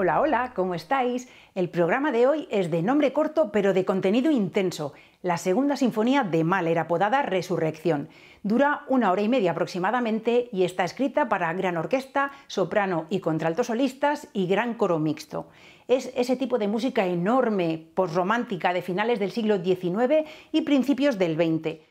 Hola, hola, ¿cómo estáis? El programa de hoy es de nombre corto pero de contenido intenso. La segunda sinfonía de Mahler, apodada Resurrección. Dura 1 hora y media aproximadamente y está escrita para gran orquesta, soprano y contralto solistas y gran coro mixto. Es ese tipo de música enorme, posromántica de finales del siglo XIX y principios del XX.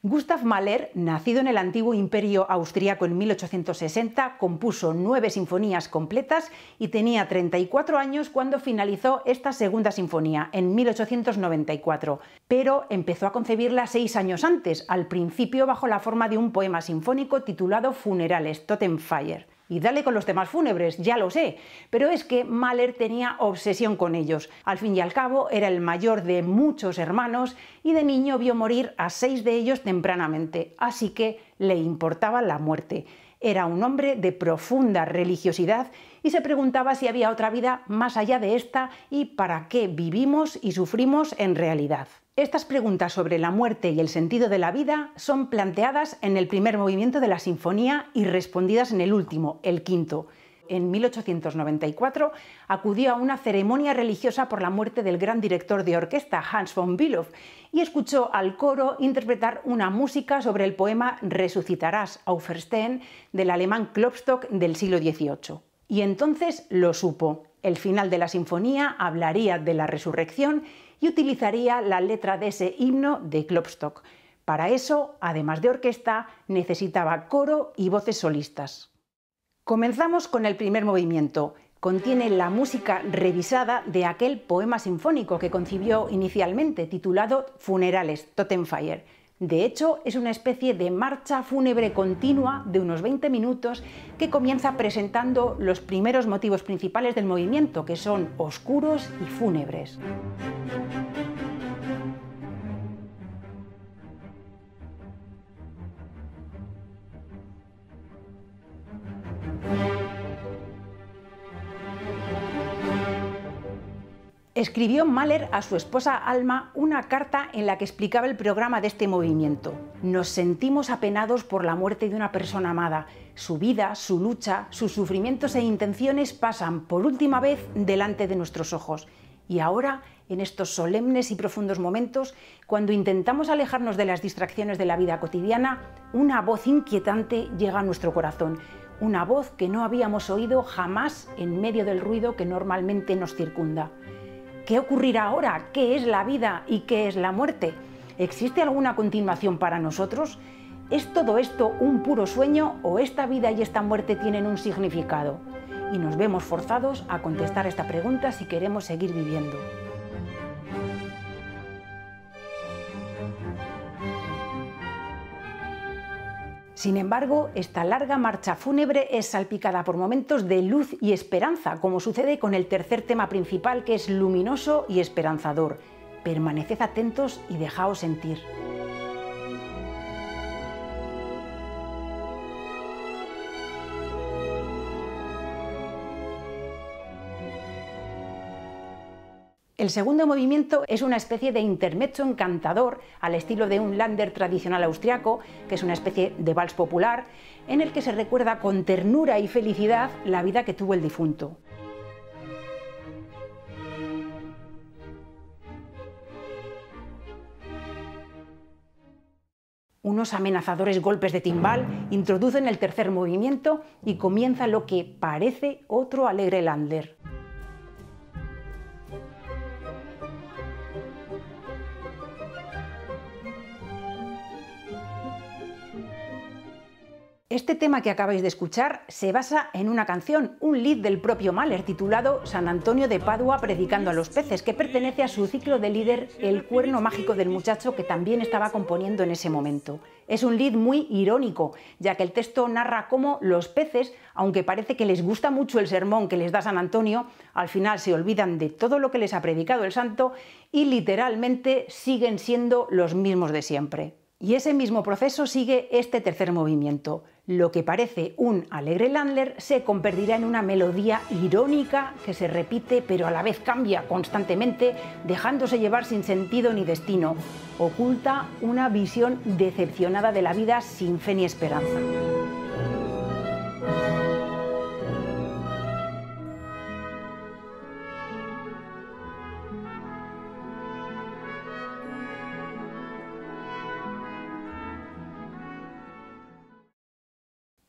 Gustav Mahler, nacido en el antiguo Imperio Austríaco en 1860, compuso 9 sinfonías completas y tenía 34 años cuando finalizó esta segunda sinfonía, en 1894, pero empezó a concebirla 6 años antes, al principio bajo la forma de un poema sinfónico titulado Funerales, Totenfeier. Y dale con los temas fúnebres, ya lo sé, pero es que Mahler tenía obsesión con ellos. Al fin y al cabo era el mayor de muchos hermanos y de niño vio morir a 6 de ellos tempranamente, así que le importaba la muerte. Era un hombre de profunda religiosidad y se preguntaba si había otra vida más allá de esta y para qué vivimos y sufrimos en realidad. Estas preguntas sobre la muerte y el sentido de la vida son planteadas en el primer movimiento de la sinfonía y respondidas en el último, el quinto. En 1894 acudió a una ceremonia religiosa por la muerte del gran director de orquesta Hans von Bülow y escuchó al coro interpretar una música sobre el poema Resucitarás, Auferstehen, del alemán Klopstock del siglo XVIII. Y entonces lo supo. El final de la sinfonía hablaría de la resurrección y utilizaría la letra de ese himno de Klopstock. Para eso, además de orquesta, necesitaba coro y voces solistas. Comenzamos con el primer movimiento. Contiene la música revisada de aquel poema sinfónico que concibió inicialmente, titulado Funerales, Totenfeier. De hecho, es una especie de marcha fúnebre continua de unos 20 minutos que comienza presentando los primeros motivos principales del movimiento, que son oscuros y fúnebres. Escribió Mahler a su esposa Alma una carta en la que explicaba el programa de este movimiento. Nos sentimos apenados por la muerte de una persona amada. Su vida, su lucha, sus sufrimientos e intenciones pasan por última vez delante de nuestros ojos. Y ahora, en estos solemnes y profundos momentos, cuando intentamos alejarnos de las distracciones de la vida cotidiana, una voz inquietante llega a nuestro corazón. Una voz que no habíamos oído jamás en medio del ruido que normalmente nos circunda. ¿Qué ocurrirá ahora? ¿Qué es la vida y qué es la muerte? ¿Existe alguna continuación para nosotros? ¿Es todo esto un puro sueño o esta vida y esta muerte tienen un significado? Y nos vemos forzados a contestar esta pregunta si queremos seguir viviendo. Sin embargo, esta larga marcha fúnebre es salpicada por momentos de luz y esperanza, como sucede con el tercer tema principal, que es luminoso y esperanzador. Permaneced atentos y dejaos sentir. El segundo movimiento es una especie de intermezzo encantador al estilo de un Länder tradicional austriaco, que es una especie de vals popular, en el que se recuerda con ternura y felicidad la vida que tuvo el difunto. Unos amenazadores golpes de timbal introducen el tercer movimiento y comienza lo que parece otro alegre Länder. Este tema que acabáis de escuchar se basa en una canción, un lied del propio Mahler, titulado San Antonio de Padua predicando a los peces, que pertenece a su ciclo de lieder El cuerno mágico del muchacho, que también estaba componiendo en ese momento. Es un lied muy irónico, ya que el texto narra cómo los peces, aunque parece que les gusta mucho el sermón que les da San Antonio, al final se olvidan de todo lo que les ha predicado el santo y literalmente siguen siendo los mismos de siempre. Y ese mismo proceso sigue este tercer movimiento. Lo que parece un alegre Länder se convertirá en una melodía irónica que se repite pero a la vez cambia constantemente, dejándose llevar sin sentido ni destino. Oculta una visión decepcionada de la vida sin fe ni esperanza.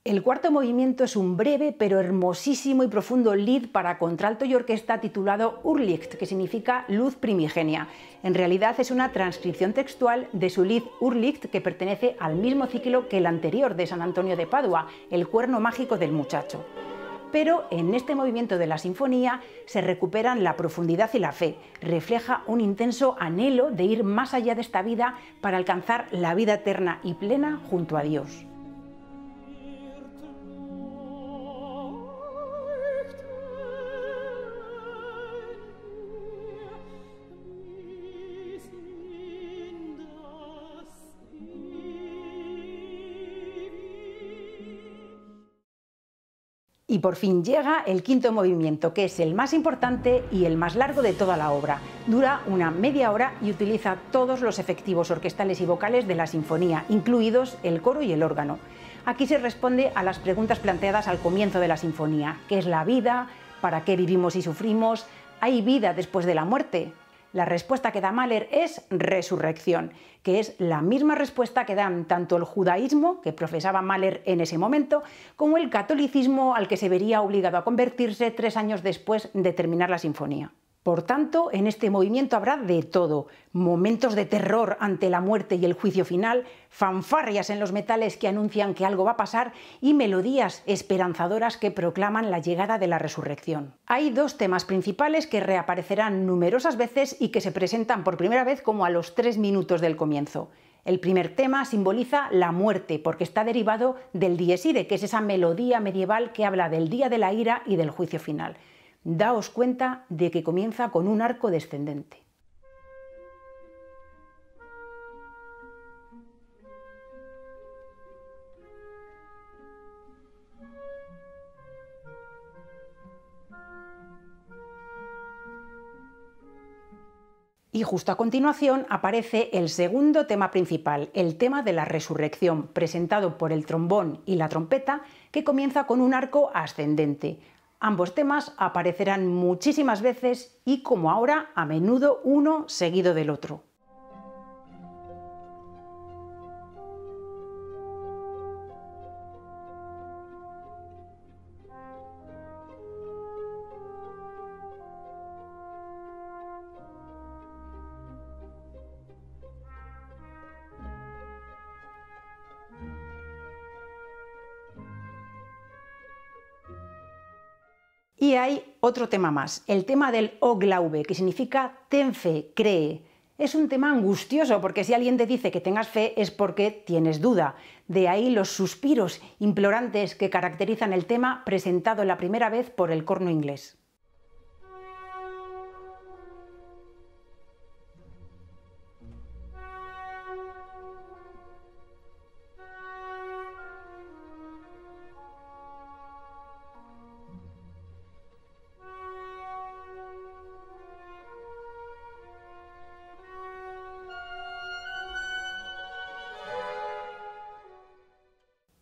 El cuarto movimiento es un breve pero hermosísimo y profundo lied para contralto y orquesta titulado Urlicht, que significa luz primigenia. En realidad es una transcripción textual de su lied Urlicht, que pertenece al mismo ciclo que el anterior de San Antonio de Padua, El cuerno mágico del muchacho. Pero en este movimiento de la sinfonía se recuperan la profundidad y la fe. Refleja un intenso anhelo de ir más allá de esta vida para alcanzar la vida eterna y plena junto a Dios. Y por fin llega el quinto movimiento, que es el más importante y el más largo de toda la obra. Dura una media hora y utiliza todos los efectivos orquestales y vocales de la sinfonía, incluidos el coro y el órgano. Aquí se responde a las preguntas planteadas al comienzo de la sinfonía. ¿Qué es la vida? ¿Para qué vivimos y sufrimos? ¿Hay vida después de la muerte? La respuesta que da Mahler es resurrección, que es la misma respuesta que dan tanto el judaísmo, que profesaba Mahler en ese momento, como el catolicismo al que se vería obligado a convertirse 3 años después de terminar la sinfonía. Por tanto, en este movimiento habrá de todo: momentos de terror ante la muerte y el juicio final, fanfarrias en los metales que anuncian que algo va a pasar y melodías esperanzadoras que proclaman la llegada de la resurrección. Hay 2 temas principales que reaparecerán numerosas veces y que se presentan por primera vez como a los 3 minutos del comienzo. El primer tema simboliza la muerte porque está derivado del Dies Irae, que es esa melodía medieval que habla del día de la ira y del juicio final. Daos cuenta de que comienza con un arco descendente. Y justo a continuación aparece el segundo tema principal, el tema de la resurrección, presentado por el trombón y la trompeta, que comienza con un arco ascendente. Ambos temas aparecerán muchísimas veces y, como ahora, a menudo uno seguido del otro. Y hay otro tema más, el tema del O Glaube, que significa ten fe, cree. Es un tema angustioso porque si alguien te dice que tengas fe es porque tienes duda. De ahí los suspiros implorantes que caracterizan el tema presentado la primera vez por el corno inglés.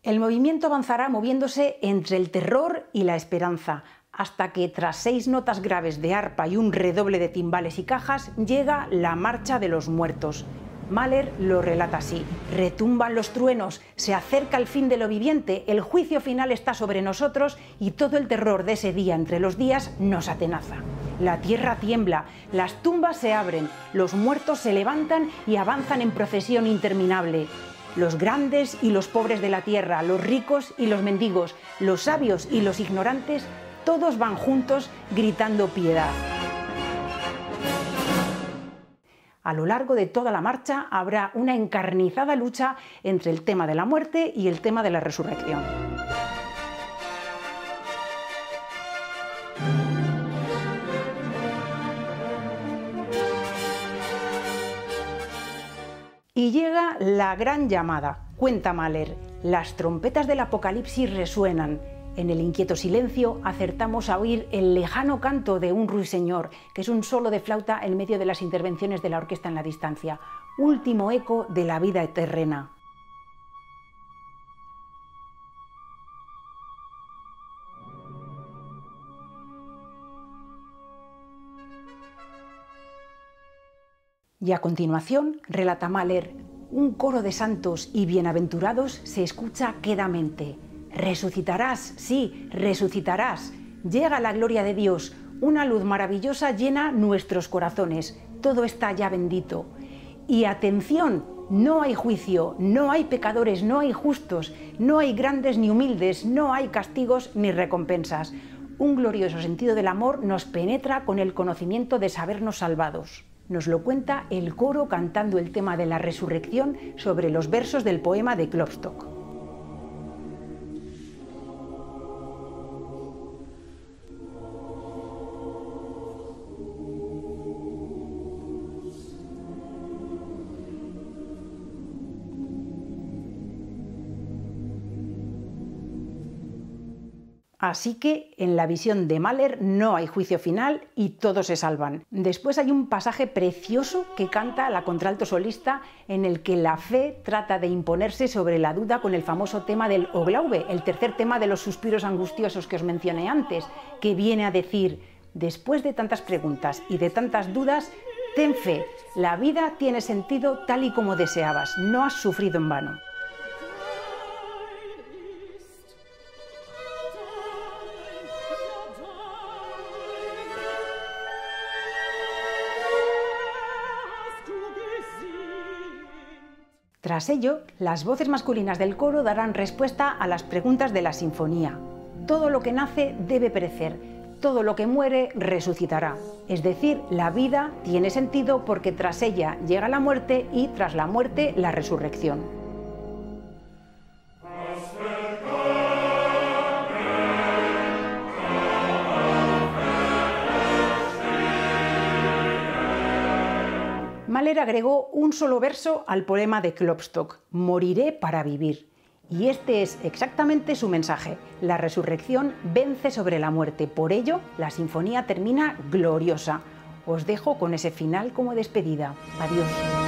El movimiento avanzará moviéndose entre el terror y la esperanza, hasta que tras 6 notas graves de arpa y un redoble de timbales y cajas, llega la marcha de los muertos. Mahler lo relata así: retumban los truenos, se acerca el fin de lo viviente, el juicio final está sobre nosotros y todo el terror de ese día entre los días nos atenaza. La tierra tiembla, las tumbas se abren, los muertos se levantan y avanzan en procesión interminable. Los grandes y los pobres de la tierra, los ricos y los mendigos, los sabios y los ignorantes, todos van juntos gritando piedad. A lo largo de toda la marcha habrá una encarnizada lucha entre el tema de la muerte y el tema de la resurrección. Y llega la gran llamada. Cuenta Mahler: las trompetas del apocalipsis resuenan. En el inquieto silencio acertamos a oír el lejano canto de un ruiseñor, que es un solo de flauta en medio de las intervenciones de la orquesta en la distancia. Último eco de la vida terrena. Y a continuación, relata Mahler, un coro de santos y bienaventurados se escucha quedamente. Resucitarás, sí, resucitarás. Llega la gloria de Dios, una luz maravillosa llena nuestros corazones. Todo está ya bendito. Y atención, no hay juicio, no hay pecadores, no hay justos, no hay grandes ni humildes, no hay castigos ni recompensas. Un glorioso sentido del amor nos penetra con el conocimiento de sabernos salvados. Nos lo cuenta el coro cantando el tema de la resurrección sobre los versos del poema de Klopstock. Así que en la visión de Mahler no hay juicio final y todos se salvan. Después hay un pasaje precioso que canta la contralto solista en el que la fe trata de imponerse sobre la duda con el famoso tema del O Glaube, el tercer tema de los suspiros angustiosos que os mencioné antes, que viene a decir: después de tantas preguntas y de tantas dudas, ten fe, la vida tiene sentido tal y como deseabas, no has sufrido en vano. Tras ello, las voces masculinas del coro darán respuesta a las preguntas de la sinfonía. Todo lo que nace debe perecer, todo lo que muere resucitará. Es decir, la vida tiene sentido porque tras ella llega la muerte y tras la muerte la resurrección. Mahler agregó un solo verso al poema de Klopstock: moriré para vivir. Y este es exactamente su mensaje. La resurrección vence sobre la muerte. Por ello, la sinfonía termina gloriosa. Os dejo con ese final como despedida. Adiós.